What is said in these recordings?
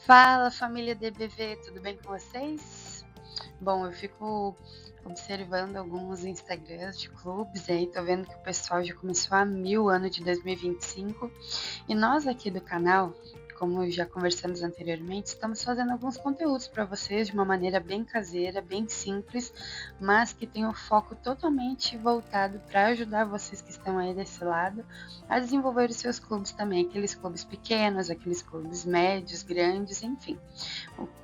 Fala, família DBV, tudo bem com vocês? Bom, eu fico observando alguns Instagrams de clubes aí, tô vendo que o pessoal já começou a mil ano de 2025 e nós aqui do canal, como já conversamos anteriormente, estamos fazendo alguns conteúdos para vocês de uma maneira bem caseira, bem simples, mas que tem o foco totalmente voltado para ajudar vocês que estão aí desse lado a desenvolver os seus clubes também, aqueles clubes pequenos, aqueles clubes médios, grandes, enfim.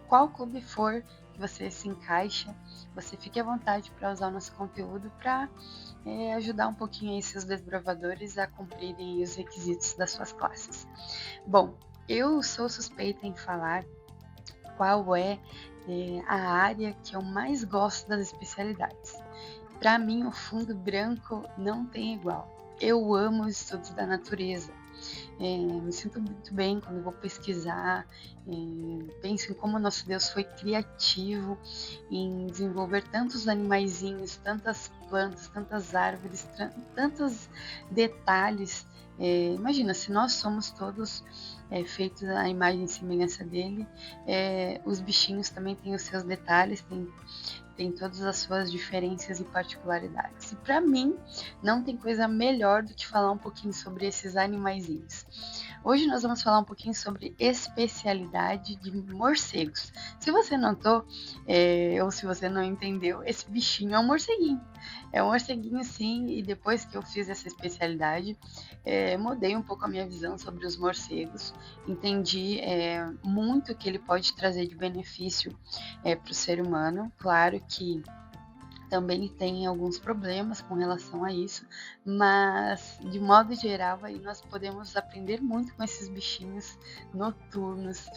Qual clube for que você se encaixa, você fique à vontade para usar o nosso conteúdo para ajudar um pouquinho aí seus desbravadores a cumprirem os requisitos das suas classes. Bom, eu sou suspeita em falar qual é a área que eu mais gosto das especialidades. Para mim, o fundo branco não tem igual. Eu amo os estudos da natureza. Me sinto muito bem quando vou pesquisar, penso em como nosso Deus foi criativo em desenvolver tantos animaizinhos, tantas plantas, tantas árvores, tantos detalhes. Imagina, se nós somos todos feitos à imagem e semelhança dele, os bichinhos também têm os seus detalhes, tem todas as suas diferenças e particularidades. E para mim, não tem coisa melhor do que falar um pouquinho sobre esses animaizinhos. Hoje nós vamos falar um pouquinho sobre especialidade de morcegos. Se você notou, ou se você não entendeu, esse bichinho é um morceguinho. É um morceguinho sim, e depois que eu fiz essa especialidade, mudei um pouco a minha visão sobre os morcegos. Entendi muito o que ele pode trazer de benefício para o ser humano. Claro que também tem alguns problemas com relação a isso, mas de modo geral aí nós podemos aprender muito com esses bichinhos noturnos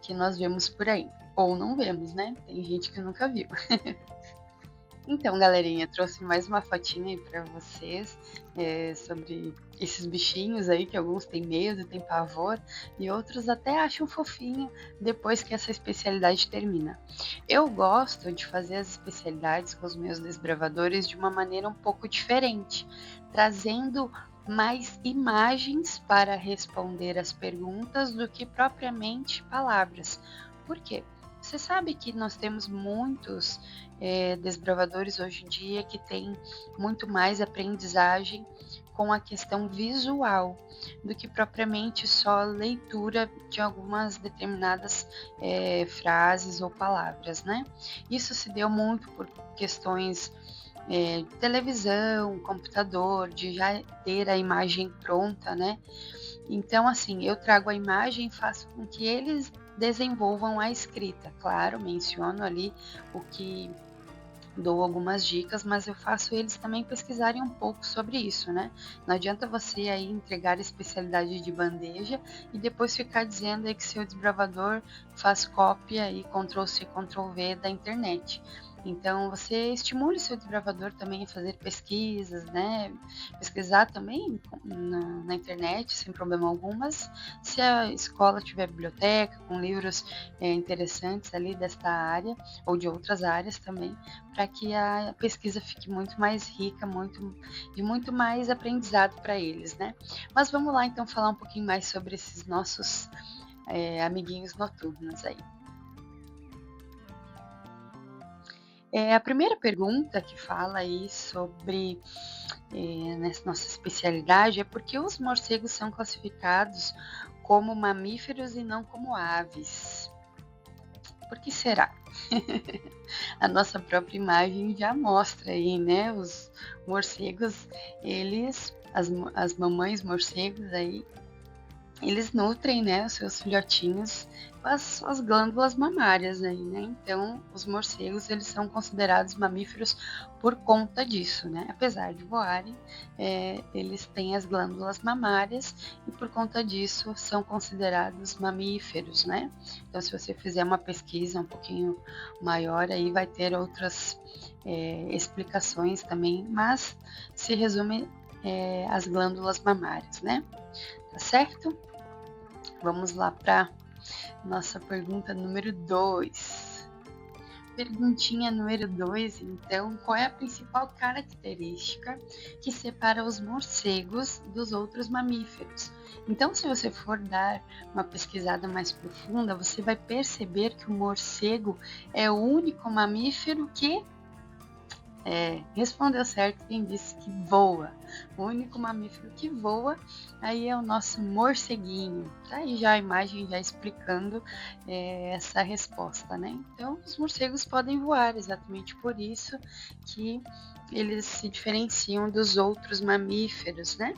que nós vemos por aí, ou não vemos, né? Tem gente que nunca viu. Então, galerinha, trouxe mais uma fotinha aí para vocês sobre esses bichinhos aí, que alguns têm medo, têm pavor, e outros até acham fofinho depois que essa especialidade termina. Eu gosto de fazer as especialidades com os meus desbravadores de uma maneira um pouco diferente, trazendo mais imagens para responder as perguntas do que propriamente palavras. Por quê? Você sabe que nós temos muitos desbravadores hoje em dia que têm muito mais aprendizagem com a questão visual do que propriamente só leitura de algumas determinadas frases ou palavras, né? Isso se deu muito por questões de televisão, computador, de já ter a imagem pronta, né? Então, assim, eu trago a imagem e faço com que eles desenvolvam a escrita. Claro, menciono ali o que dou algumas dicas, mas eu faço eles também pesquisarem um pouco sobre isso, né? Não adianta você aí entregar a especialidade de bandeja e depois ficar dizendo aí que seu desbravador faz cópia e Ctrl+C, Ctrl+V da internet. Então, você estimule seu desbravador também a fazer pesquisas, né? Pesquisar também na internet, sem problema algum, mas se a escola tiver biblioteca com livros interessantes ali desta área, ou de outras áreas também, para que a pesquisa fique muito mais rica, de muito mais aprendizado para eles, né? Mas vamos lá então falar um pouquinho mais sobre esses nossos amiguinhos noturnos aí. A primeira pergunta que fala aí sobre nessa nossa especialidade é por que os morcegos são classificados como mamíferos e não como aves? Por que será? A nossa própria imagem já mostra aí, né? Os morcegos, as mamães morcegos aí, eles nutrem, né, os seus filhotinhos com as glândulas mamárias aí, né? Então, os morcegos, eles são considerados mamíferos por conta disso, né? Apesar de voarem, eles têm as glândulas mamárias e por conta disso são considerados mamíferos, né? Então, se você fizer uma pesquisa um pouquinho maior, aí vai ter outras explicações também, mas se resume às glândulas mamárias, né? Tá certo? Vamos lá para nossa pergunta número 2. Perguntinha número 2, então, qual é a principal característica que separa os morcegos dos outros mamíferos? Então, se você for dar uma pesquisada mais profunda, você vai perceber que o morcego é o único mamífero que respondeu certo quem disse que voa. O único mamífero que voa aí é o nosso morceguinho. Tá aí já a imagem já explicando essa resposta, né? Então, os morcegos podem voar, exatamente por isso que eles se diferenciam dos outros mamíferos, né?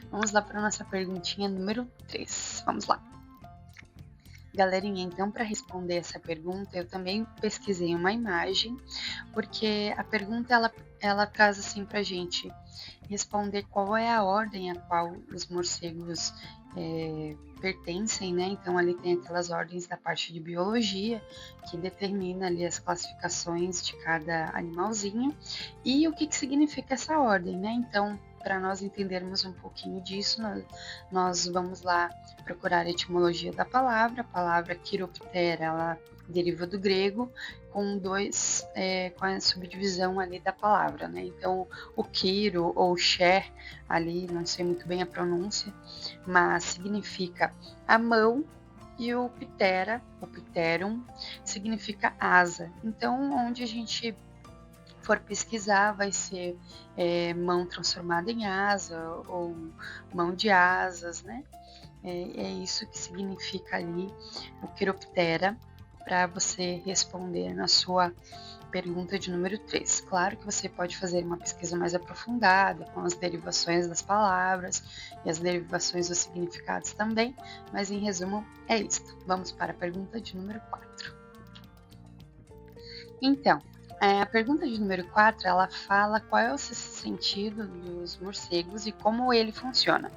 Vamos lá para a nossa perguntinha número 3. Vamos lá. Galerinha, então, para responder essa pergunta, eu também pesquisei uma imagem, porque a pergunta ela traz assim para a gente responder qual é a ordem a qual os morcegos pertencem, né? Então, ali tem aquelas ordens da parte de biologia que determina ali as classificações de cada animalzinho e o que significa essa ordem, né? Então, para nós entendermos um pouquinho disso, nós vamos lá procurar a etimologia da palavra. A palavra Chiroptera, ela deriva do grego, com a subdivisão ali da palavra, né? Então, o Chiro ou Cher, ali, não sei muito bem a pronúncia, mas significa a mão, e o Ptera, o Pterum, significa asa. Então, onde a gente for pesquisar, vai ser mão transformada em asa ou mão de asas, né? É isso que significa ali o Chiroptera, para você responder na sua pergunta de número 3. Claro que você pode fazer uma pesquisa mais aprofundada, com as derivações das palavras e as derivações dos significados também, mas em resumo é isto. Vamos para a pergunta de número 4. Então, a pergunta de número 4, ela fala qual é o sentido dos morcegos e como ele funciona.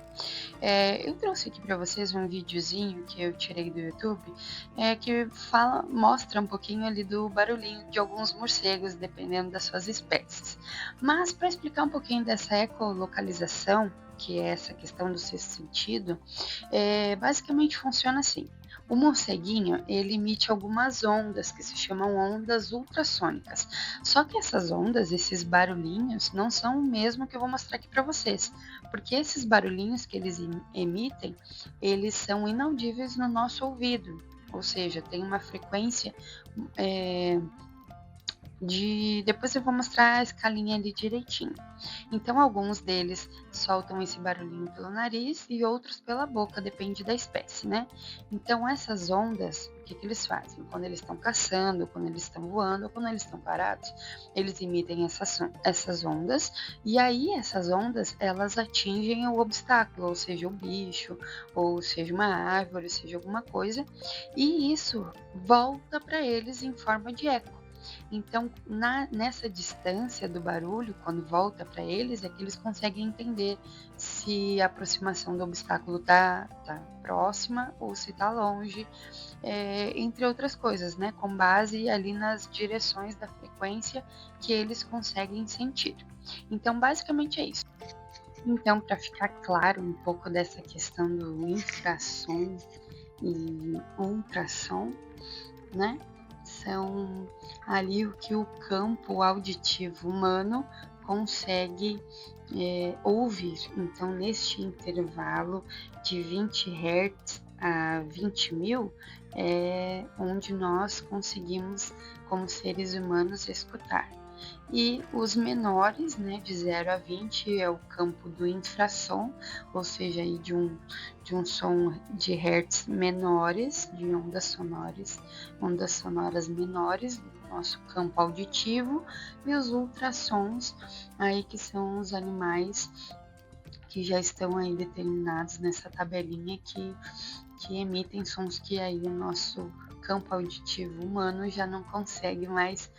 Eu trouxe aqui para vocês um videozinho que eu tirei do YouTube, que mostra um pouquinho ali do barulhinho de alguns morcegos, dependendo das suas espécies. Mas para explicar um pouquinho dessa ecolocalização, que é essa questão do sexto sentido, basicamente funciona assim. O morceguinho, ele emite algumas ondas que se chamam ondas ultrassônicas. Só que essas ondas, esses barulhinhos, não são o mesmo que eu vou mostrar aqui para vocês, porque esses barulhinhos que eles emitem, eles são inaudíveis no nosso ouvido, ou seja, tem uma frequência depois eu vou mostrar a escalinha ali direitinho. Então, alguns deles soltam esse barulhinho pelo nariz e outros pela boca, depende da espécie, né? Então, essas ondas, o que eles fazem? Quando eles estão caçando, quando eles estão voando ou quando eles estão parados, eles emitem essas ondas e aí essas ondas, elas atingem o obstáculo, ou seja, o bicho, ou seja, uma árvore, seja alguma coisa, e isso volta para eles em forma de eco. Então, nessa distância do barulho, quando volta para eles, é que eles conseguem entender se a aproximação do obstáculo tá próxima ou se está longe, entre outras coisas, né? Com base ali nas direções da frequência que eles conseguem sentir. Então, basicamente é isso. Então, para ficar claro um pouco dessa questão do infrassom e ultrassom, né? São ali o que o campo auditivo humano consegue ouvir. Então, neste intervalo de 20 Hz a 20.000, é onde nós conseguimos, como seres humanos, escutar. E os menores, né, de 0 a 20, é o campo do infrassom, ou seja, aí de um som de hertz menores, de ondas sonoras menores do nosso campo auditivo, e os ultrassons, aí que são os animais que já estão aí determinados nessa tabelinha que emitem sons que aí o nosso campo auditivo humano já não consegue mais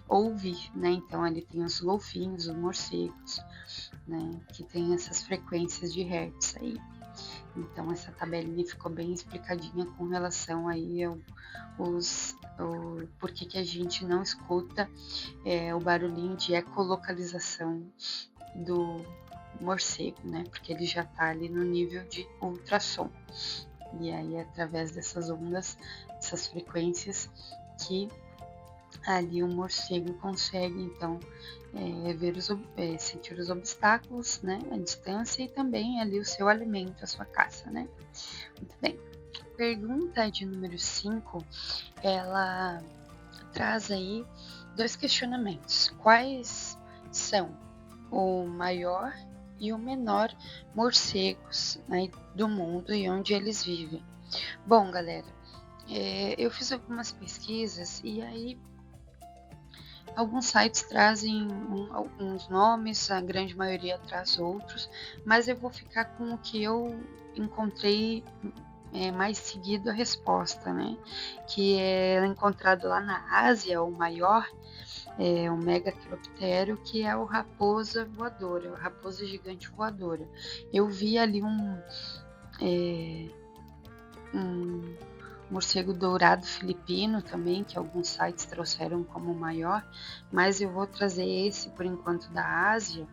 ouvir, né? Então ali tem os golfinhos, os morcegos, né? Que tem essas frequências de hertz aí. Então essa tabelinha ficou bem explicadinha com relação aí ao por que a gente não escuta o barulhinho de ecolocalização do morcego, né? Porque ele já está ali no nível de ultrassom. E aí, através dessas ondas, essas frequências, que ali o morcego consegue, então, sentir os obstáculos, né, a distância e também ali o seu alimento, a sua caça, né? Muito bem. Pergunta de número 5, ela traz aí 2 questionamentos. Quais são o maior e o menor morcegos, né, do mundo e onde eles vivem? Bom, galera, eu fiz algumas pesquisas e aí alguns sites trazem alguns nomes, a grande maioria traz outros, mas eu vou ficar com o que eu encontrei mais seguido a resposta, né? Que é encontrado lá na Ásia, o maior, o Megaquiroptero, que é o raposa voadora, a raposa gigante voadora. Eu vi ali um morcego dourado filipino também, que alguns sites trouxeram como maior, mas eu vou trazer esse por enquanto da Ásia,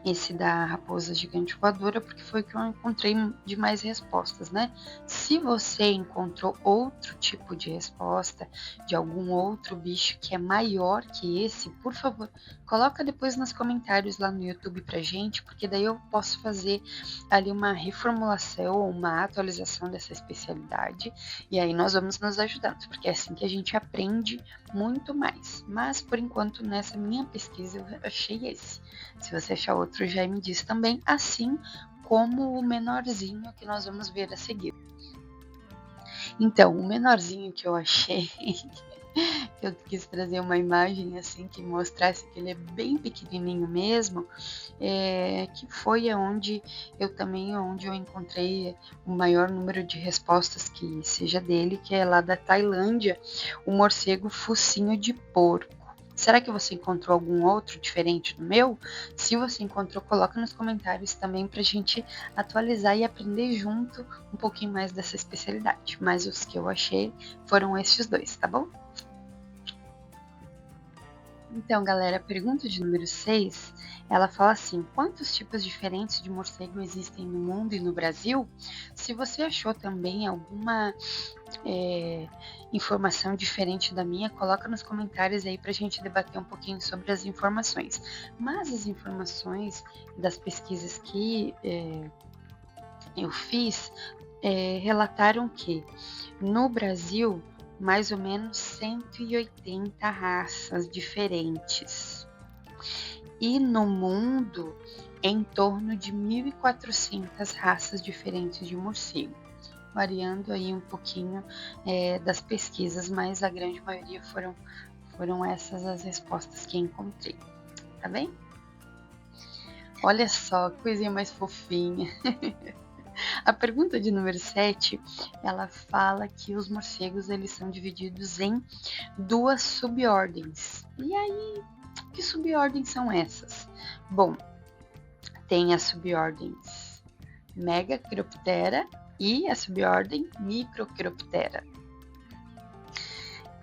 esse da raposa gigante voadora, porque foi o que eu encontrei de mais respostas, né? Se você encontrou outro tipo de resposta de algum outro bicho que é maior que esse, por favor, coloca depois nos comentários lá no YouTube pra gente, porque daí eu posso fazer ali uma reformulação ou uma atualização dessa especialidade, e aí nós vamos nos ajudando, porque é assim que a gente aprende muito mais. Mas, por enquanto, nessa minha pesquisa, eu achei esse. Se você achar outro, já me diz também, assim como o menorzinho que nós vamos ver a seguir. Então, o menorzinho que eu achei, eu quis trazer uma imagem assim que mostrasse que ele é bem pequenininho mesmo, que foi onde eu encontrei o maior número de respostas que seja dele, que é lá da Tailândia, o morcego focinho de porco. Será que você encontrou algum outro diferente do meu? Se você encontrou, coloca nos comentários também para a gente atualizar e aprender junto um pouquinho mais dessa especialidade. Mas os que eu achei foram esses dois, tá bom? Então, galera, a pergunta de número 6, ela fala assim: quantos tipos diferentes de morcego existem no mundo e no Brasil? Se você achou também alguma informação diferente da minha, coloca nos comentários aí pra gente debater um pouquinho sobre as informações. Mas as informações das pesquisas que eu fiz relataram que no Brasil mais ou menos 180 raças diferentes. E no mundo, em torno de 1.400 raças diferentes de morcego, variando aí um pouquinho das pesquisas, mas a grande maioria foram essas as respostas que encontrei, tá bem? Olha só, que coisinha mais fofinha. A pergunta de número 7, ela fala que os morcegos eles são divididos em 2 subordens. E aí, que subordens são essas? Bom, tem as subordens Megaquiroptera e a subordem Microquiroptera.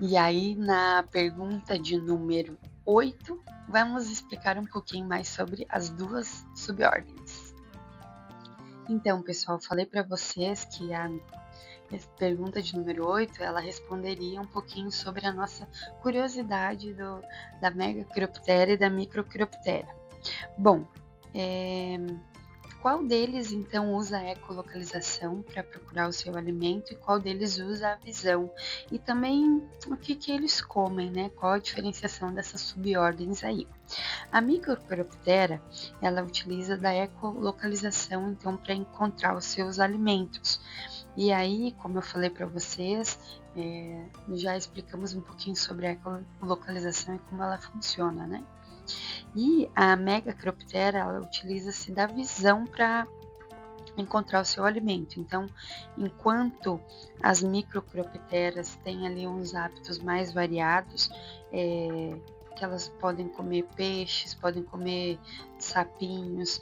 E aí, na pergunta de número 8, vamos explicar um pouquinho mais sobre as 2 subordens. Então, pessoal, falei para vocês que a pergunta de número 8, ela responderia um pouquinho sobre a nossa curiosidade da Megaquiroptera e da Microquiroptera. Bom, qual deles então usa a ecolocalização para procurar o seu alimento e qual deles usa a visão? E também o que eles comem, né? Qual a diferenciação dessas subordens aí? A Microquiroptera, ela utiliza da ecolocalização então para encontrar os seus alimentos. E aí, como eu falei para vocês, já explicamos um pouquinho sobre a ecolocalização e como ela funciona, né? E a Megaquiroptera, ela utiliza-se da visão para encontrar o seu alimento. Então, enquanto as Microquiropteras têm ali uns hábitos mais variados, que elas podem comer peixes, podem comer sapinhos,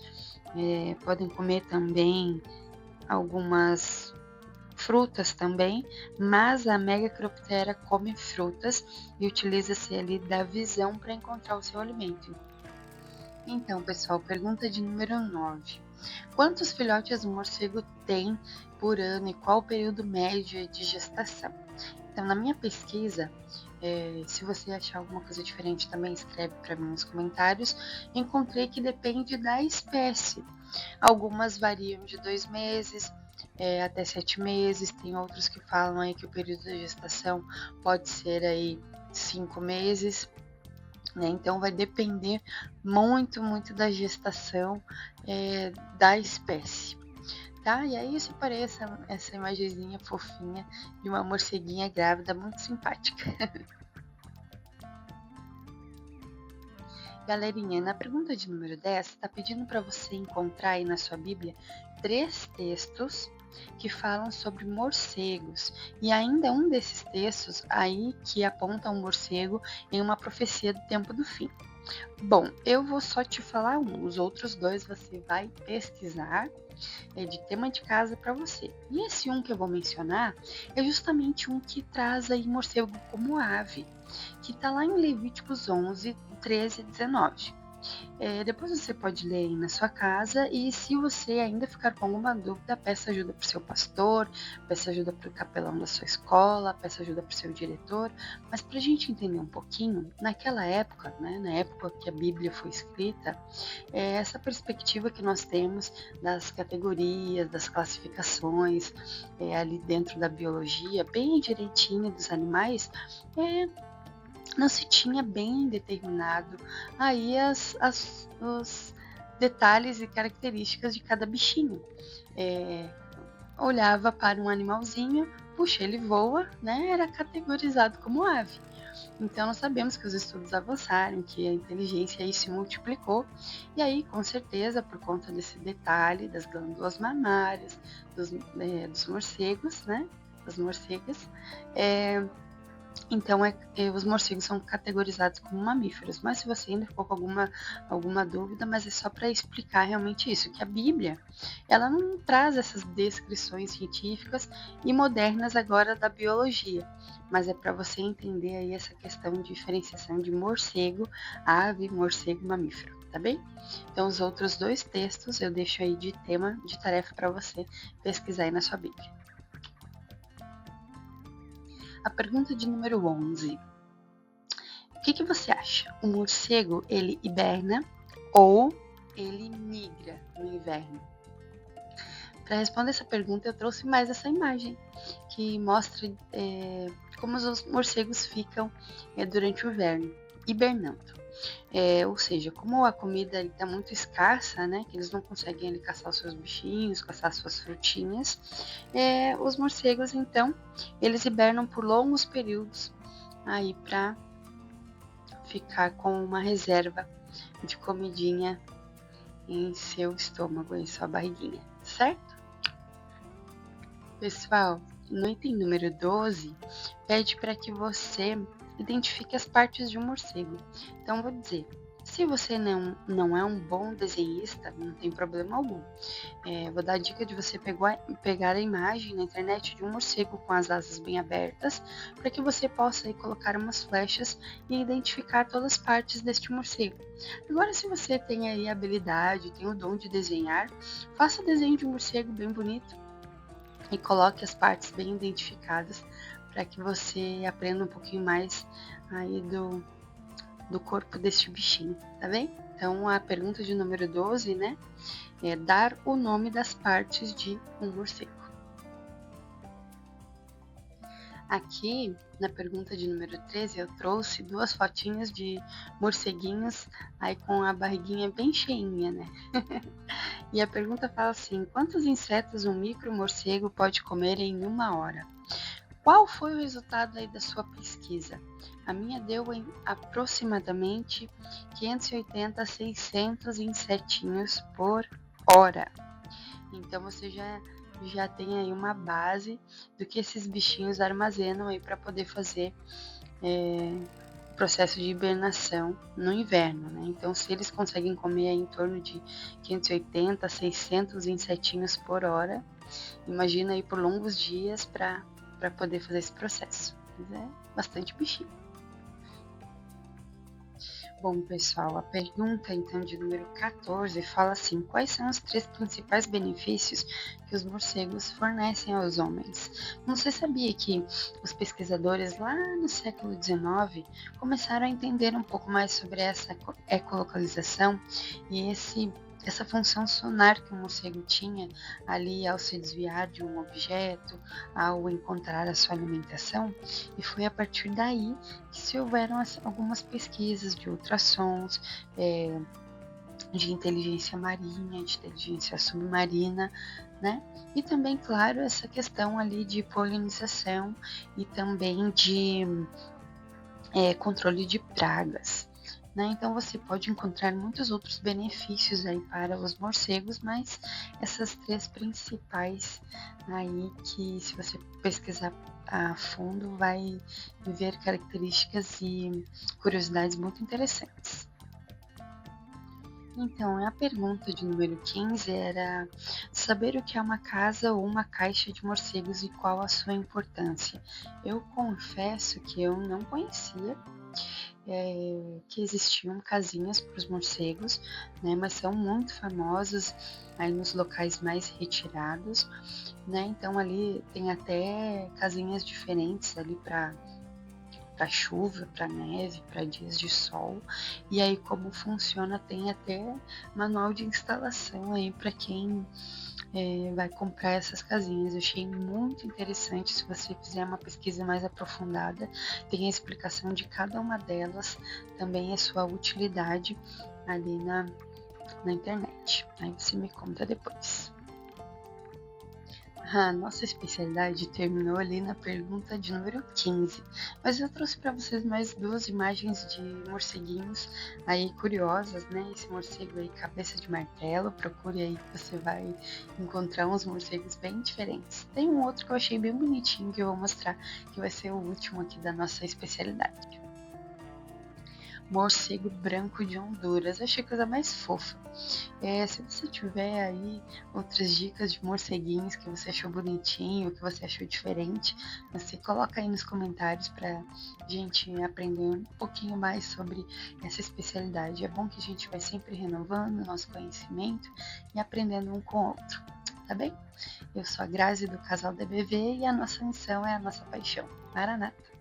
podem comer também algumas frutas também, mas a Megaquiroptera come frutas e utiliza-se ali da visão para encontrar o seu alimento. Então, pessoal, pergunta de número 9. Quantos filhotes o morcego tem por ano e qual o período médio de gestação? Então, na minha pesquisa, se você achar alguma coisa diferente também escreve para mim nos comentários, encontrei que depende da espécie. Algumas variam de 2 meses até 7 meses, tem outros que falam aí que o período de gestação pode ser aí 5 meses, né? Então vai depender muito, muito da gestação da espécie. Tá? E aí eu separei essa imagenzinha fofinha de uma morceguinha grávida muito simpática. Galerinha, na pergunta de número 10, está pedindo para você encontrar aí na sua Bíblia 3 textos que falam sobre morcegos. E ainda um desses textos aí que aponta um morcego em uma profecia do tempo do fim. Bom, eu vou só te falar um, os outros 2 você vai pesquisar, de tema de casa para você. E esse um que eu vou mencionar é justamente um que traz aí morcego como ave, que está lá em Levíticos 11, 13 e 19. Depois você pode ler aí na sua casa e se você ainda ficar com alguma dúvida, peça ajuda para o seu pastor, peça ajuda para o capelão da sua escola, peça ajuda para o seu diretor. Mas para a gente entender um pouquinho, naquela época, né, na época que a Bíblia foi escrita, essa perspectiva que nós temos das categorias, das classificações ali dentro da biologia, bem direitinho dos animais, não se tinha bem determinado aí os detalhes e características de cada bichinho. Olhava para um animalzinho, puxa, ele voa, né? Era categorizado como ave. Então nós sabemos que os estudos avançaram, que a inteligência aí se multiplicou, e aí com certeza por conta desse detalhe das glândulas mamárias, dos morcegos, né? Das morcegas, então, os morcegos são categorizados como mamíferos, mas se você ainda ficou com alguma dúvida, mas é só para explicar realmente isso, que a Bíblia, ela não traz essas descrições científicas e modernas agora da biologia, mas é para você entender aí essa questão de diferenciação de morcego, ave, morcego, mamífero, tá bem? Então, os outros 2 textos eu deixo aí de tema, de tarefa para você pesquisar aí na sua Bíblia. A pergunta de número 11. O que você acha? O morcego, ele hiberna ou ele migra no inverno? Para responder essa pergunta, eu trouxe mais essa imagem, que mostra como os morcegos ficam durante o inverno, hibernando. Ou seja, como a comida está muito escassa, né, que eles não conseguem ali caçar os seus bichinhos, caçar suas frutinhas, os morcegos, então, eles hibernam por longos períodos aí para ficar com uma reserva de comidinha em seu estômago, em sua barriguinha, certo? Pessoal, no item número 12, pede para que você identifique as partes de um morcego. Então, vou dizer, se você não é um bom desenhista, não tem problema algum. Vou dar a dica de você pegar a imagem na internet de um morcego com as asas bem abertas, para que você possa aí colocar umas flechas e identificar todas as partes deste morcego. Agora, se você tem aí a habilidade, tem o dom de desenhar, faça desenho de um morcego bem bonito e coloque as partes bem identificadas para que você aprenda um pouquinho mais aí do corpo deste bichinho, tá bem? Então, a pergunta de número 12, né, é dar o nome das partes de um morcego. Aqui, na pergunta de número 13, eu trouxe 2 fotinhas de morceguinhos aí com a barriguinha bem cheinha, né? E a pergunta fala assim, quantos insetos um micro morcego pode comer em 1 hora? Qual foi o resultado aí da sua pesquisa? A minha deu em aproximadamente 580 a 600 insetinhos por hora. Então você já tem aí uma base do que esses bichinhos armazenam aí para poder fazer o processo de hibernação no inverno, né? Então, se eles conseguem comer aí em torno de 580 a 600 insetinhos por hora, imagina aí por longos dias para poder fazer esse processo. Mas é bastante bichinho. Bom, pessoal, a pergunta então de número 14 fala assim: quais são os 3 principais benefícios que os morcegos fornecem aos homens? Você sabia que os pesquisadores lá no século XIX começaram a entender um pouco mais sobre essa ecolocalização e essa função sonar que o morcego tinha ali ao se desviar de um objeto, ao encontrar a sua alimentação? E foi a partir daí que se houveram algumas pesquisas de ultrassons, de inteligência marinha, de inteligência submarina, né? E também, claro, essa questão ali de polinização e também de controle de pragas. Né? Então você pode encontrar muitos outros benefícios aí para os morcegos, mas essas 3 principais aí que, se você pesquisar a fundo, vai ver características e curiosidades muito interessantes. Então, a pergunta de número 15 era saber o que é uma casa ou uma caixa de morcegos e qual a sua importância. Eu confesso que eu não conhecia que existiam casinhas para os morcegos, né, mas são muito famosas aí nos locais mais retirados, né, então ali tem até casinhas diferentes ali para chuva, para neve, para dias de sol. E aí como funciona, tem até manual de instalação aí para quem vai comprar essas casinhas. Eu achei muito interessante. Se você fizer uma pesquisa mais aprofundada, tem a explicação de cada uma delas, também a sua utilidade ali na internet. Aí você me conta depois. A nossa especialidade terminou ali na pergunta de número 15, mas eu trouxe para vocês mais 2 imagens de morceguinhos aí curiosas, né? Esse morcego aí, cabeça de martelo, procure aí que você vai encontrar uns morcegos bem diferentes. Tem um outro que eu achei bem bonitinho que eu vou mostrar, que vai ser o último aqui da nossa especialidade. Morcego branco de Honduras, achei a coisa mais fofa. Se você tiver aí outras dicas de morceguinhos que você achou bonitinho, que você achou diferente, você coloca aí nos comentários pra gente aprender um pouquinho mais sobre essa especialidade. É bom que a gente vai sempre renovando o nosso conhecimento e aprendendo um com o outro, tá bem? Eu sou a Grazi do Casal DBV e a nossa missão é a nossa paixão. Maranata!